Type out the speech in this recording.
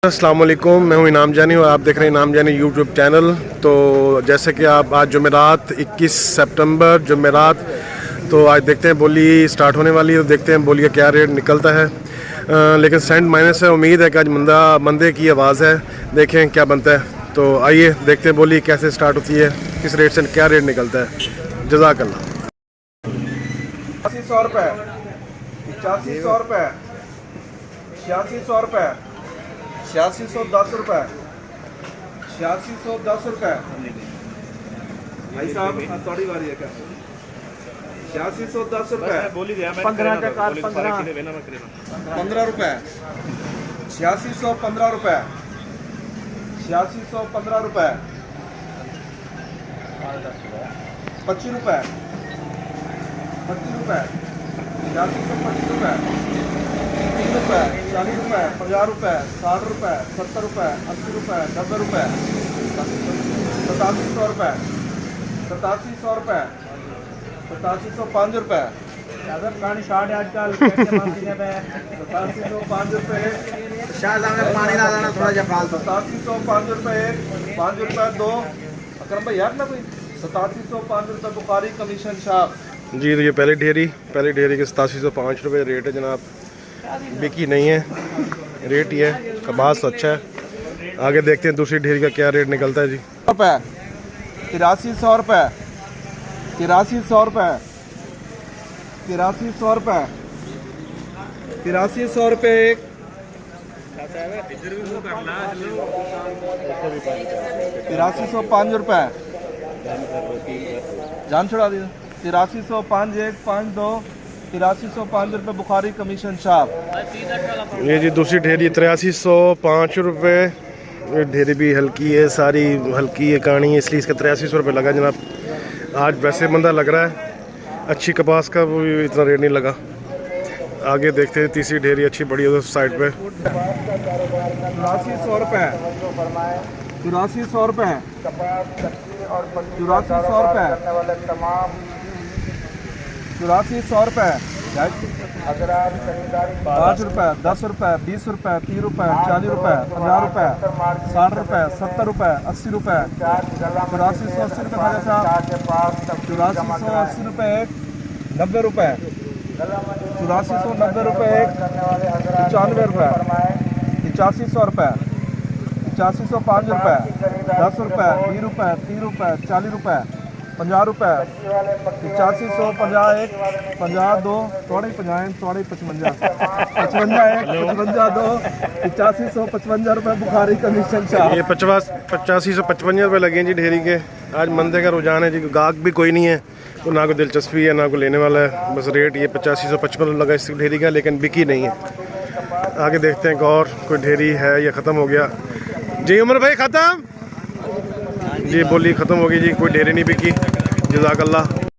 अस्सलाम वालेकुम, मैं हूं इनाम जानी और आप देख रहे हैं इनाम जानी यूट्यूब चैनल। तो जैसे कि आप आज जुमेरात 21 सितंबर जुमेरात, तो आज देखते हैं बोली स्टार्ट होने वाली है, तो देखते हैं बोली का क्या रेट निकलता है। लेकिन सेंट माइनस है, उम्मीद है कि आज मंदे की आवाज़ है, देखें क्या बनता है। तो आइए देखते हैं बोली कैसे स्टार्ट होती है, किस रेट से क्या रेट निकलता है। जज़ाकल्लाह। 80 रुपये, 85 रुपये, 86 रुपये, 8610 रुपये, 8610 रुपये। भाई साहब थोड़ी बारी है क्या? 8610 रुपये, 15 रुपये, 8615 रुपये, 8615 रुपये, 25 रुपये, 25 रुपये, 8625 रुपये, 30 रुपये, 40 रुपये, 50 रुपये, 60 रुपये, 70 रुपये, 80 रुपये, 90 रुपये, 8700 रुपये, 8700 रुपये, 8705 रुपये। पानी शार्ट है आजकल, 8705 रुपये, पानी ना लाना थोड़ा जा फालतू। 8705 रुपये, 5 रुपये दो। अकरम भाई यार ना कोई 8705 रुपये बुखारी कमीशन शाह जी, तो ये पहली ढेरी के 8705 रुपये रेट है जनाब। बिकी नहीं है, रेट ही है, कबास तो अच्छा है। आगे देखते हैं दूसरी ढेरी का क्या रेट निकलता है जी। रुपये, 8300 रुपये, 8300 रुपये, 8300 रुपये, 8300 रुपये एक, 8305 रुपये, जान छुड़ा दी। 8305 1 5 2, 8305 रुपये बुखारी कमीशन शाह। ये जी दूसरी ढेरी 8305 रुपये। ये ढेरी भी हल्की है, सारी हल्की है कहानी है, इसलिए इसका 8300 रुपये लगा जनाब। आज वैसे मंदा लग रहा है, अच्छी कपास का वो इतना रेट नहीं लगा। आगे देखते हैं तीसरी ढेरी अच्छी बड़ी है साइड पे। 8400 रुपये, 8400 रुपये, 8400 रुपये, 8400 रुपये, 5 रुपये, 10 रुपये, 20 रुपये, 30 रुपये, 40 रुपये, 50 रुपये, 60 रुपये, 70 रुपये, 80 रुपये, 8480 रुपये खाजा साहब, 8480 रुपये एक, 90 रुपये, 8490 रुपये एक, 95 रुपये, 8500 रुपये, 8505 रुपये, 10 रुपये, 20 रुपये, 30 रुपये, 40 रुपये, 50 रुपये, 8550 एक, 50 दो, थोड़े 50 थोड़े 55, 55 एक, 55 दो, 8555 रुपये बुखारी कमीशन शाह। ये 8555 रुपये लगे हैं जी ढेरी के। आज मंदे का रुझान है जी, गाहक भी कोई नहीं है, तो ना कोई दिलचस्पी है ना कोई लेने वाला है। बस रेट ये 8555 लगा इस ढेरी का, लेकिन बिकी नहीं है। आगे देखते हैं और कोई ढेरी है या ख़त्म हो गया जी। उमर भाई ख़त्म जी, बोली ख़त्म हो गई जी, कोई ढेरी नहीं बिकी। जज़ाकल्लाह।